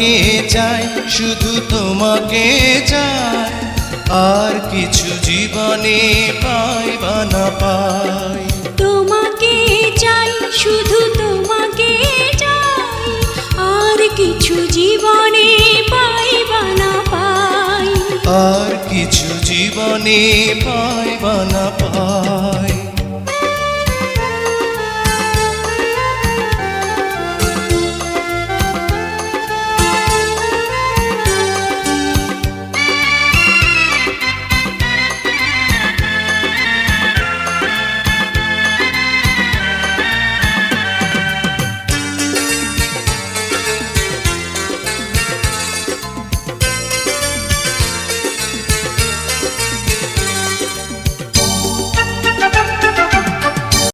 তোমাকে চাই, শুধু তোমাকে চাই, আর কিছু জীবনে পাই বা না পাই। তোমাকে চাই, শুধু তোমাকে চাই, আর কিছু জীবনে পাই বা না পাই। আর কিছু জীবনে পাই বা না পাই।